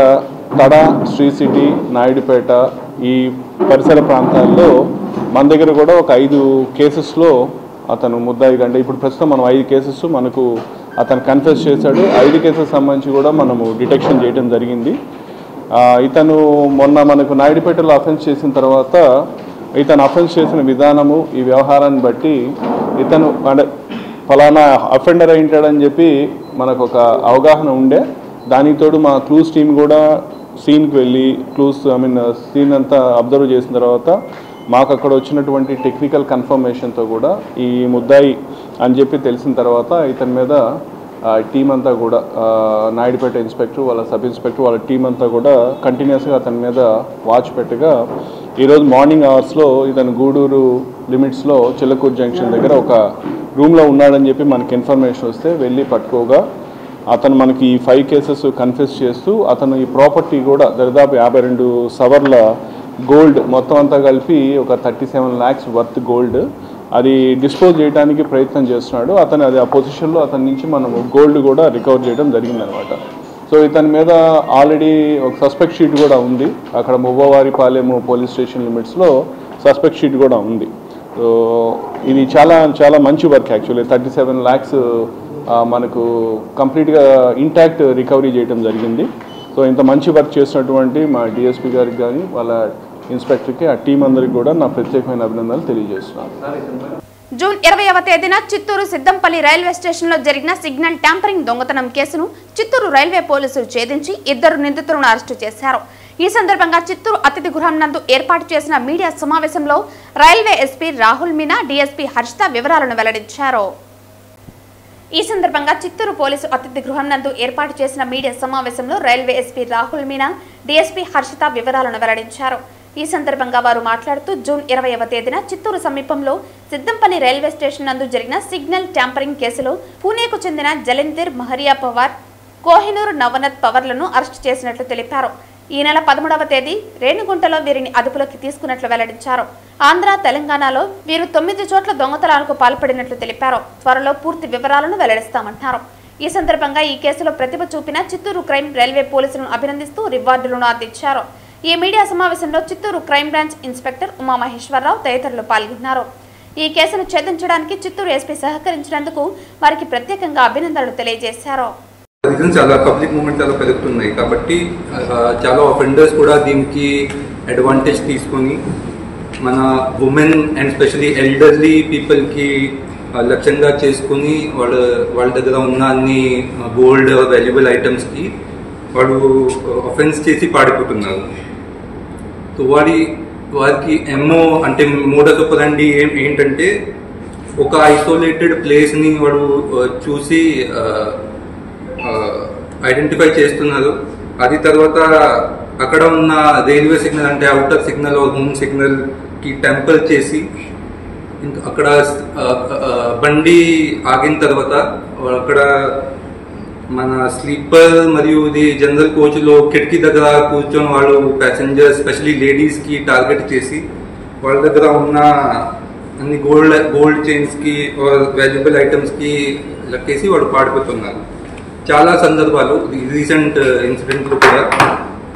Speaker 6: తడ, శ్రీ సిటీ, నాయుడుపేట ఈ పరిసర ప్రాంతాల్లో మన దగ్గర కూడా ఒక 5 కేసెస్లో అతను ముద్దాయిగా, అంటే ఇప్పుడు ప్రస్తుతం మనం 5 కేసెస్ మనకు అతను కన్ఫెస్ చేశాడు. 5 కేసెస్ సంబంధించి కూడా మనము డిటెక్షన్ చేయడం జరిగింది. ఇతను మొన్న మనకు నాయుడుపేటలో అఫెన్స్ చేసిన తర్వాత ఇతను అఫెన్స్ చేసిన విధానము, ఈ వ్యవహారాన్ని బట్టి ఇతను అంటే ఫలానా అఫెండర్ అయింటాడని చెప్పి మనకు ఒక అవగాహన ఉండే. దానికి తోడు మా క్లూస్ టీం కూడా సీన్కి వెళ్ళి సీన్ అంతా అబ్జర్వ్ చేసిన తర్వాత మాకు అక్కడ వచ్చినటువంటి టెక్నికల్ కన్ఫర్మేషన్తో కూడా ఈ ముద్దాయి అని చెప్పి తెలిసిన తర్వాత ఇతని మీద టీం అంతా కూడా నాయుడుపేట ఇన్స్పెక్టర్, వాళ్ళ సబ్ ఇన్స్పెక్టర్, వాళ్ళ టీం అంతా కూడా కంటిన్యూస్గా అతని మీద వాచ్ పెట్టగా ఈరోజు మార్నింగ్ అవర్స్లో ఇతను గూడూరు లిమిట్స్లో చిల్లకూరు జంక్షన్ దగ్గర ఒక రూమ్లో ఉన్నాడని చెప్పి మనకి ఇన్ఫర్మేషన్ వస్తే వెళ్ళి పట్టుకోగా అతను మనకి ఈ 5 కేసెస్ కన్ఫెస్ చేస్తూ అతను ఈ ప్రాపర్టీ కూడా దరిదాపు 52 సవర్ల గోల్డ్ మొత్తం అంతా కలిపి ఒక 37 lakhs వర్త్ గోల్డ్ అది డిస్పోజ్ చేయడానికి ప్రయత్నం చేస్తున్నాడు. అతను అది ఆ పొజిషన్లో అతని నుంచి మనము గోల్డ్ కూడా రికవర్ చేయడం జరిగిందనమాట. సో ఇతని మీద ఆల్రెడీ ఒక సస్పెక్ట్ షీట్ కూడా ఉంది. అక్కడ మువ్వవారిపాలెము పోలీస్ స్టేషన్ లిమిట్స్లో సస్పెక్ట్ షీట్ కూడా ఉంది. సో ఇది చాలా చాలా మంచి వర్క్. యాక్చువల్లీ 37 lakhs మనకు కంప్లీట్గా ఇంటాక్ట్ రికవరీ చేయడం జరిగింది. సో ఇంత మంచి వర్క్ చేసినటువంటి మా డిఎస్పీ గారికి కానీ వాళ్ళ ఇన్స్పెక్టర్కి, ఆ టీం అందరికి కూడా నా ప్రత్యేకమైన అభినందనలు తెలియజేస్తున్నాను.
Speaker 1: జూన్ 20వ తేదీన చిత్తూరు సిద్దంపల్లి రైల్వే స్టేషన్లో జరిగిన సిగ్నల్ ట్యాంపరింగ్ దొంగతనం కేసును చిత్తూరు రైల్వే పోలీసులు ఛేదించి 2 నిందితులను అరెస్టు చేశారు. ఈ సందర్భంగా చిత్తూరు అతిథి గృహం నందు ఏర్పాటు చేసిన మీడియా సమావేశంలో railway SP Rahul Meena, DSP Harshitha వివరాలను వెల్లడించారు. ఈ సందర్భంగా చిత్తూరు పోలీసు అతిథి గృహం నందు ఏర్పాటు చేసిన మీడియా సమావేశంలో railway SP Rahul Meena, DSP Harshitha వివరాలను వెల్లడించారు. ఈ సందర్భంగా వారు మాట్లాడుతూ జూన్ 20వ తేదీన చిత్తూరు సమీపంలో సిద్దంపల్లి రైల్వే స్టేషన్ నందు జరిగిన సిగ్నల్ ట్యాంపరింగ్ కేసులో పూణేకు చెందిన జలంధర్ మహరియా పవార్, కోహినూర్ నవనత్ పవర్లను అరెస్టు చేసినట్లు తెలిపారు. ఈ నెల 13వ తేదీ రేణిగుంటలో వీరిని అదుపులోకి తీసుకున్నట్లు వెల్లడించారు. ఆంధ్ర, తెలంగాణలో వీరు 9 చోట్ల దొంగతనాలకు పాల్పడినట్లు తెలిపారు. త్వరలో పూర్తి వివరాలను వెల్లడిస్తామన్నారు. ఈ సందర్భంగా ఈ కేసులో ప్రతిభ చూపిన చిత్తూరు క్రైమ్ రైల్వే పోలీసులను అభినందిస్తూ రివార్డులను అందించారు. ఈ మీడియా సమావేశంలో Chittoor crime branch inspector Umamaheswararao తదితరులు పాల్గొన్నారు. ఈ కేసును ఛేదించడానికి చిత్తూరు ఎస్పీ సహకరించినందుకు వారికి ప్రత్యేకంగా అభినందనలు తెలియజేశారు.
Speaker 7: చాలా పబ్లిక్ మూవ్మెంట్ చాలా పెరుగుతున్నాయి కాబట్టి చాలా అఫెండర్స్ కూడా దీనికి అడ్వాంటేజ్ తీసుకొని మన ఉమెన్ అండ్ స్పెషలీ ఎల్డర్లీ పీపుల్కి లక్ష్యంగా చేసుకుని వాళ్ళ దగ్గర ఉన్న అన్ని గోల్డ్ వాల్యుబుల్ ఐటమ్స్కి వాడు అఫెన్స్ చేసి పాడిపోతున్నారు. సో వారికి ఎమ్మో అంటే మోడస్ ఆపరెండి ఏంటంటే ఒక ఐసోలేటెడ్ ప్లేస్ని వాడు చూసి ఐడెంటిఫై చేస్తున్నారు. అది తర్వాత అక్కడ ఉన్న రైల్వే సిగ్నల్ అంటే అవుటర్ సిగ్నల్ హోమ్ సిగ్నల్కి టెంపర్ చేసి అక్కడ బండి ఆగిన తర్వాత అక్కడ మన స్లీపర్ మరియు ఇది జనరల్ కోచ్లో కిటికీ దగ్గర కూర్చొని వాళ్ళు ప్యాసింజర్స్ స్పెషలీ లేడీస్కి టార్గెట్ చేసి వాళ్ళ దగ్గర ఉన్న అన్ని గోల్డ్ చైన్స్కి వాల్యుబుల్ ఐటమ్స్కి లెక్కేసి వాడు పాడిపోతున్నారు. చాలా సందర్భాలు రీసెంట్ ఇన్సిడెంట్లో కూడా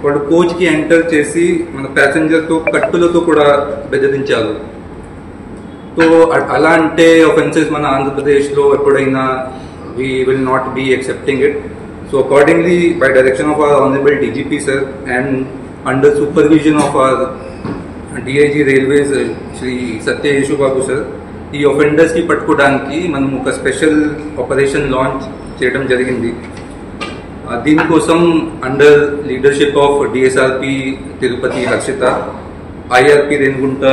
Speaker 7: వాడు కోచ్కి ఎంటర్ చేసి మన ప్యాసింజర్తో కట్టులతో కూడా బెదిరించారు. సో అలా అంటే ఒఫెన్సెస్ మన ఆంధ్రప్రదేశ్లో ఎప్పుడైనా we will not be accepting it. So accordingly, by direction of our Honorable DGP sir and under supervision of our DIG Railways Shri Satya Yeshu Babu sir, ఈ offenders కి పట్టుకోవడానికి మనం ఒక స్పెషల్ ఆపరేషన్ లాంచ్ చేయడం జరిగింది. దీనికోసం under leadership of DSRP Tirupati Harshitha, IRP Renigunta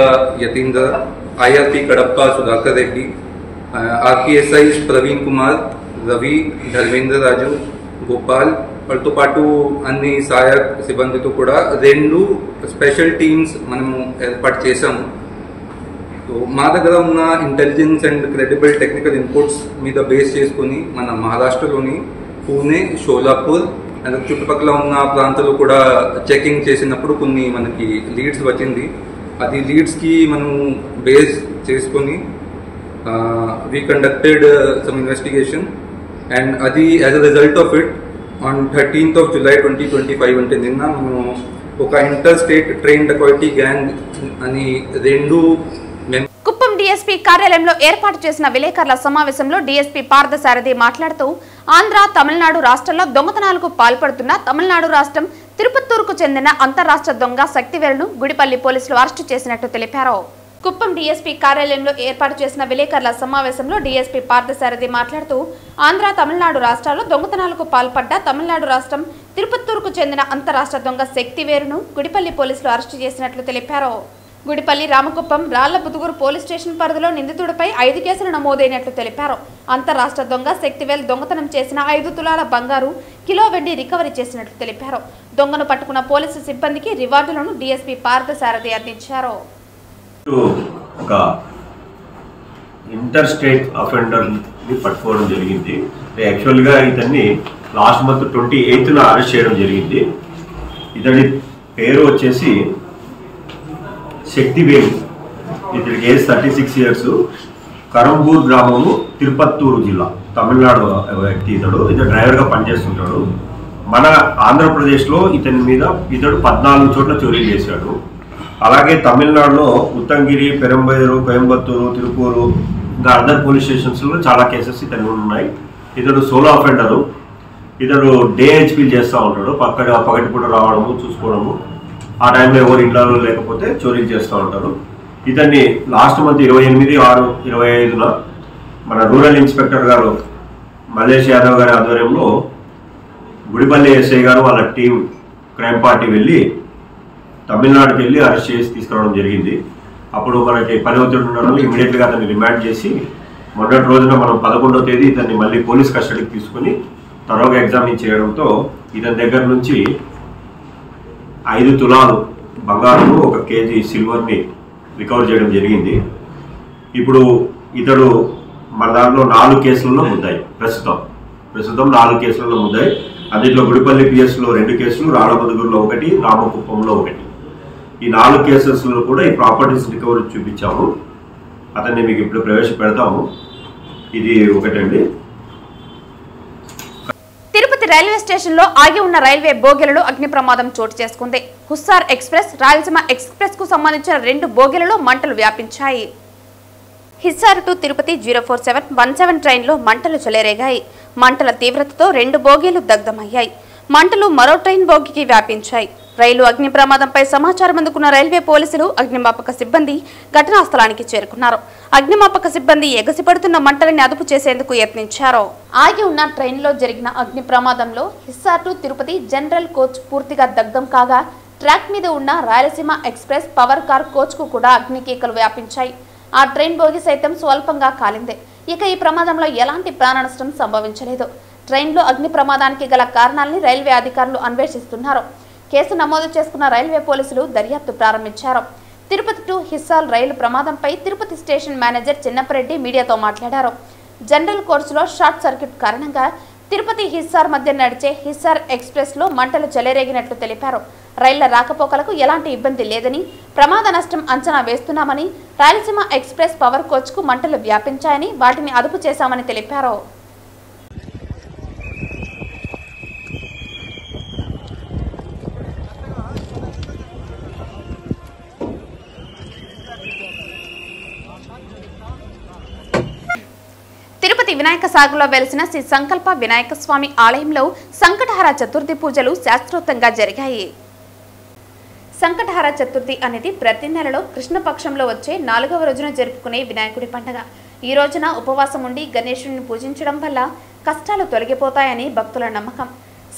Speaker 7: Yateendra, IRP Kadapa Sudhakar Reddy, RPSI Praveen Kumar, Ravi, Dharmendra Raju, Gopal వాళ్ళతో పాటు అన్ని సహాయక సిబ్బందితో కూడా 2 స్పెషల్ టీమ్స్ మనము ఏర్పాటు చేశాము. సో మా దగ్గర ఉన్న intelligence and credible technical inputs మీద బేస్ చేసుకుని మన మహారాష్ట్రలోని పూణే, షోలాపూర్ అండ్ చుట్టుపక్కల ఉన్న ప్రాంతాల్లో కూడా చెకింగ్ చేసినప్పుడు కొన్ని మనకి లీడ్స్ వచ్చింది. అది లీడ్స్కి మనము బేస్ చేసుకొని we conducted some investigation and adi as a result of it on 13th of July 2025 ante ninna manu oka interstate train dacoity gang ani rendu
Speaker 1: Kuppam DSP కార్యాలయంలో ఏర్పాటు చేసిన విలేకరుల సమావేశంలో డీఎస్పీ పార్థసారథి మాట్లాడుతూ ఆంధ్ర, తమిళనాడు రాష్ట్రాల్లో దొంగతనాలకు పాల్పడుతున్న తమిళనాడు రాష్ట్రం తిరుపత్తూరుకు చెందిన అంతర్రాష్ట్ర దొంగ శక్తివేలును గుడిపల్లి పోలీసులు అరెస్టు చేసినట్టు తెలిపారు. కుప్పం డీఎస్పీ కార్యాలయంలో ఏర్పాటు చేసిన విలేకరుల సమావేశంలో డీఎస్పీ పార్థసారథి మాట్లాడుతూ ఆంధ్ర, తమిళనాడు రాష్ట్రాల్లో దొంగతనాలకు పాల్పడ్డ తమిళనాడు రాష్ట్రం తిరుపత్తూరుకు చెందిన అంతర్రాష్ట్ర దొంగ శక్తివేలును గుడిపల్లి పోలీసులు అరెస్టు చేసినట్లు తెలిపారు. గుడిపల్లి, రామకుప్పం, రాళ్లబుదుగురు పోలీస్ స్టేషన్ పరిధిలో నిందితుడిపై 5 కేసులు నమోదైనట్లు తెలిపారు. అంతర్రాష్ట్ర దొంగ శక్తివేల్ దొంగతనం చేసిన 5 తులాల బంగారు, కిలో వెండి రికవరీ చేసినట్లు తెలిపారు. దొంగను పట్టుకున్న పోలీసు సిబ్బందికి రివార్డులను డీఎస్పీ పార్థసారథి అందించారు.
Speaker 8: ఒక ఇంటర్ స్టేట్ అఫెండర్ని పట్టుకోవడం జరిగింది. యాక్చువల్గా ఇతన్ని లాస్ట్ మంత్ 28న అరెస్ట్ చేయడం జరిగింది. ఇతడి పేరు వచ్చేసి శక్తివేల్. ఇతడికి ఏజ్ 36 ఇయర్స్. కరంబూర్ గ్రామము, తిరుపత్తూరు జిల్లా, తమిళనాడు వ్యక్తి. ఇతడు డ్రైవర్గా పనిచేస్తుంటాడు. మన ఆంధ్రప్రదేశ్లో ఇతడు 14 చోట్ల చోరీ చేశాడు. అలాగే తమిళనాడులో ఉత్తంగిరి, పెరంబైరు, కోయంబత్తూరు, తిరుపూరు ఇంకా అదర్ పోలీస్ స్టేషన్స్లో చాలా కేసెస్ ఇతను ఉన్నాయి. ఇతడు సోలో అఫెండరు. ఇతడు డే హెచ్పీ చేస్తూ ఉంటాడు. పగటిపూట రావడము, చూసుకోవడము, ఆ టైంలో ఎవరు ఇళ్లలో లేకపోతే చోరీలు చేస్తూ ఉంటారు. ఇతన్ని లాస్ట్ మంత్ 28/6/25న మన రూరల్ ఇన్స్పెక్టర్ గారు మల్లేష్ యాదవ్ గారి ఆధ్వర్యంలో గుడిపల్లి ఎస్ఐ గారు వాళ్ళ టీం క్రైమ్ పార్టీ వెళ్ళి తమిళనాడుకి వెళ్ళి అరెస్ట్ చేసి తీసుకురావడం జరిగింది. అప్పుడు మనకి పని ఒత్తిడి ఉండడం ఇమీడియట్గా అతన్ని రిమాండ్ చేసి మొన్నటి రోజున మనం 11వ తేదీ ఇతన్ని మళ్ళీ పోలీస్ కస్టడీకి తీసుకుని తరోగా ఎగ్జామిన్ చేయడంతో ఇతని దగ్గర నుంచి 5 తులాలు బంగారము, 1 కేజీ సిల్వర్ని రికవర్ చేయడం జరిగింది. ఇప్పుడు ఇతడు మన దాంట్లో 4 కేసులలో ముద్దాయి. ప్రస్తుతం 4 కేసులలో ముద్దాయి. అందులో గుడిపల్లి పిఎస్లో 2 కేసులు, రాళ్లబుదుగురులో 1, రామకుప్పంలో 1. ఈ 4 కేసెస్లో కూడా ఈ ప్రాపర్టీస్ రికవరీ చూపించాము. అతన్ని మీకు ఇప్పుడు ప్రవేశపెడతాము. ఇది ఒకటండి.
Speaker 1: తిరుపతి రైల్వే స్టేషన్లో ఆగి ఉన్న రైల్వే బోగీలలో అగ్ని ప్రమాదం చోటు చేసుకుంది. హుస్సార్ ఎక్స్ప్రెస్, రాయలసీమ ఎక్స్ప్రెస్ కు సంబంధించిన 2 బోగీలలో మంటలు వ్యాపించాయి. హిస్సార్ టు తిరుపతి 04717 ట్రైన్లో మంటలు చెలరేగాయి. మంటల తీవ్రతతో 2 బోగీలు దగ్ధమయ్యాయి. మంటలు మరో ట్రైన్ బోగికి వ్యాపించాయి. రైలు అగ్ని ప్రమాదంపై సమాచారం అందుకున్న రైల్వే పోలీసులు అగ్నిమాపక సిబ్బంది ఘటనా స్థలానికి చేరుకున్నారు. అగ్నిమాపక సిబ్బంది ఎగసిపడుతున్న మంటలని అదుపు చేసేందుకు యత్నించారు. ఆగి ఉన్న ట్రైన్లో జరిగిన అగ్ని ప్రమాదంలో Hisar to Tirupati general coach పూర్తిగా దగ్ధం కాగా ట్రాక్ మీద ఉన్న Rayalaseema express power car coach కు కూడా అగ్నికీకలు వ్యాపించాయి. ఆ ట్రైన్ బోగి సైతం స్వల్పంగా కాలింది. ఇక ఈ ప్రమాదంలో ఎలాంటి ప్రాణ నష్టం సంభవించలేదు. ట్రైన్లో అగ్ని ప్రమాదానికి గల కారణాలని రైల్వే అధికారులు అన్వేషిస్తున్నారు. కేసు నమోదు చేసుకున్న రైల్వే పోలీసులు దర్యాప్తు ప్రారంభించారు. తిరుపతి టు హిస్సార్ రైలు ప్రమాదంపై తిరుపతి స్టేషన్ మేనేజర్ చిన్నపరెడ్డి మీడియాతో మాట్లాడారు. జనరల్ కోచ్లో షార్ట్ సర్క్యూట్ కారణంగా తిరుపతి హిస్సార్ మధ్య నడిచే హిస్సార్ ఎక్స్ప్రెస్ లో మంటలు చెలరేగినట్లు తెలిపారు. రైళ్ల రాకపోకలకు ఎలాంటి ఇబ్బంది లేదని, ప్రమాద నష్టం అంచనా వేస్తున్నామని, రాయలసీమ ఎక్స్ప్రెస్ పవర్ కోచ్ కు మంటలు వ్యాపించాయని వాటిని అదుపు చేశామని తెలిపారు. తిరుపతి వినాయక సాగర్లో వెలిసిన శ్రీ సంకల్ప వినాయక స్వామి ఆలయంలో సంకటహర చతుర్థి పూజలు శాస్త్రోక్తంగా జరిగాయి. సంకటహర చతుర్థి అనేది ప్రతి నెలలో కృష్ణపక్షంలో వచ్చే 4వ రోజున జరుపుకునే వినాయకుడి పండుగ. ఈ రోజున ఉపవాసం ఉండి గణేశుడిని పూజించడం వల్ల కష్టాలు తొలగిపోతాయని భక్తుల నమ్మకం.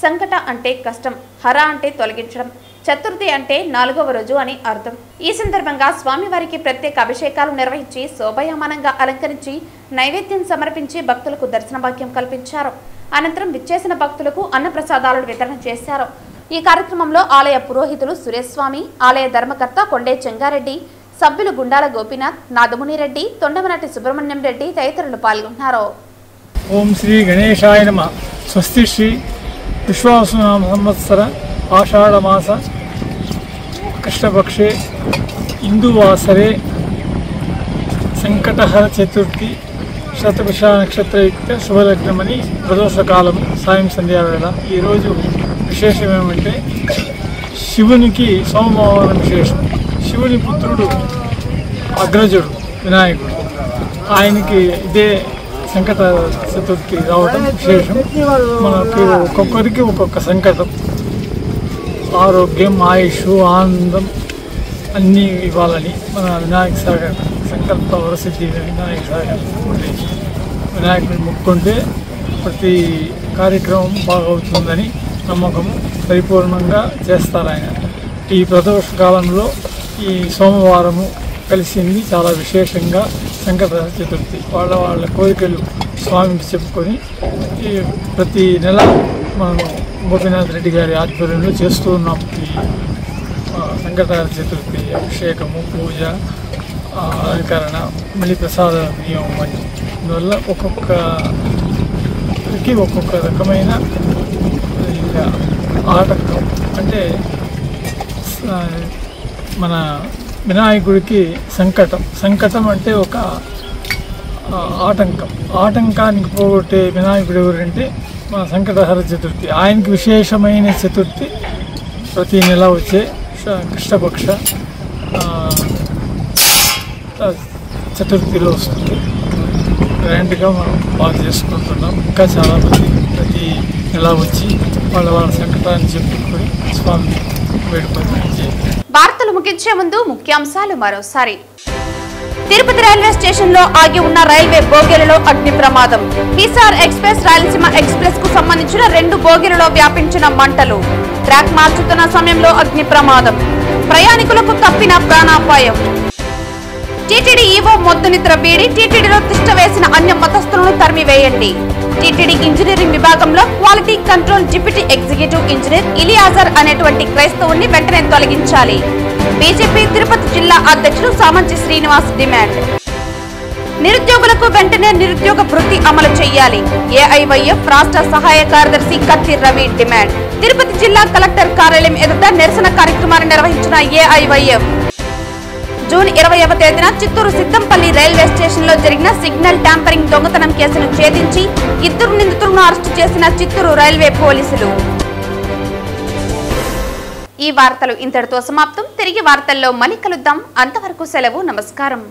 Speaker 1: సంకట అంటే కష్టం, హర అంటే తొలగించడం, చతుర్థి అంటే 4వ రోజు అని అర్థం. ఈ సందర్భంగా స్వామివారికి ప్రత్యేక అభిషేకాలు నిర్వహించి శోభాయమానంగా అలంకరించి నైవేద్యం సమర్పించి భక్తులకు దర్శన భాగ్యం కల్పించారు. అనంతరం విచ్చేసిన భక్తులకు అన్నప్రసాదాలను వితరణ చేశారు. ఈ కార్యక్రమంలో ఆలయ పురోహితులు సురేష్ స్వామి, ఆలయ ధర్మకర్త కొండే చెంగారెడ్డి, సభ్యులు గుండాల గోపీనాథ్, నాదముని రెడ్డి, తొండమనటి సుబ్రహ్మణ్యం రెడ్డి తదితరులు పాల్గొన్నారు.
Speaker 9: ఓం శ్రీ గణేశాయ నమః. స్వస్తి శ్రీ విశ్వావసునామ సంవత్సర ఆషాఢమాస కృష్ణపక్షే ఇందువాసరే సంకటహర చతుర్థి శతభిష నక్షత్రయుక్త శుభలగ్నమని ప్రదోషకాలం సాయం సంధ్యావేళ. ఈరోజు విశేషం ఏమంటే శివునికి సోమవారం విశేషం. శివుని పుత్రుడు అగ్రజుడు వినాయకుడు, ఆయనకి ఇదే సంకట చతుర్థి రావడం విశేషం. మనకి ఒక్కొక్కరికి ఒక్కొక్క సంకటం, ఆరోగ్యం, ఆయుష్, ఆనందం అన్నీ ఇవ్వాలని మన వినాయక సాగర్ సంకల్ప వరసిద్ధి వినాయక సాగర్ వినాయకుడిని మొక్కుంటే ప్రతి కార్యక్రమం బాగవుతుందని నమ్మకం. పరిపూర్ణంగా చేస్తారు ఆయన. ఈ ప్రదోష కాలంలో ఈ సోమవారము కలిసింది చాలా విశేషంగా సంకట చతుర్థి. వాళ్ళ కోరికలు స్వామికి చెప్పుకొని ఈ ప్రతి నెల మనం గోపీనాథ్ రెడ్డి గారి ఆధ్వర్యంలో చేస్తూ ఉన్నాం. ఈ సంకట చతుర్థి అభిషేకము, పూజ, అలంకరణ, మళ్ళీ ప్రసాద నియమం వంటి. అందువల్ల ఒక్కొక్కరికి ఒక్కొక్క రకమైన ఆటంకం. అంటే మన వినాయకుడికి సంకటం అంటే ఒక ఆటంకం. ఆటంకానికి పోగొట్టే వినాయకుడు ఎవరంటే మన సంకటహర చతుర్థి. ఆయనకి విశేషమైన చతుర్థి ప్రతి నెల వచ్చే కృష్ణపక్ష చతుర్థిలో వస్తుంది. గ్రాండ్గా మనం బాగా చేసుకుంటున్నాం. ఇంకా చాలామంది ప్రతి నెల వచ్చి వాళ్ళ సంకటాన్ని చెప్పుకొని స్వామి వేడుకొని.
Speaker 1: వార్తలు ముగించే ముందు ముఖ్యాంశాలు మరోసారి. తిరుపతి రైల్వే స్టేషన్ లో ఆగి ఉన్న రైల్వే బోగీలలో అగ్ని ప్రమాదం. హిస్సార్ ఎక్స్ప్రెస్, రాయలసీమ ఎక్స్ప్రెస్ కు సంబంధించిన 2 బోగీలలో వ్యాపించిన మంటలు. ట్రాక్ మార్చుతున్న సమయంలో అగ్ని ప్రమాదం. ప్రయాణికులకు తప్పిన ప్రాణాపాయం. టీటీడీ ఈవో మొద్దు నిద్ర వీడి టీటీడీలో తిష్ట వేసిన అన్య మతస్థులను తరిమివేయండి. టీటీడీ ఇంజనీరింగ్ విభాగంలో quality control deputy executive engineer ఇలియాజర్ అనేటువంటి క్రైస్తవుని వెంటనే తొలగించాలి. బీజేపీ తిరుపతి జిల్లా అధ్యక్షుడు సామంచి శ్రీనివాస్ డిమాండ్. నిరుద్యోగులకు వెంటనే నిరుద్యోగ భృతి అమలు చేయాలి. ఏఐవైఎఫ్ రాష్ట్ర సహాయ కార్యదర్శి కత్తి రవి డిమాండ్. తిరుపతి జిల్లా కలెక్టర్ కార్యాలయం ఎదుట నిరసన కార్యక్రమాన్ని నిర్వహించిన ఏఐవైఎఫ్. జూన్ 20వ తేదీన చిత్తూరు సిద్దంపల్లి రైల్వే స్టేషన్ లో జరిగిన సిగ్నల్ ట్యాంపరింగ్ దొంగతనం కేసును ఛేదించి 2 నిందితులను అరెస్టు చేసిన చిత్తూరు రైల్వే పోలీసులు. ఈ వార్తలు ఇంతటితో సమాప్తం. తిరిగి వార్తల్లో మళ్ళీ కలుద్దాం. అంతవరకు సెలవు. నమస్కారం.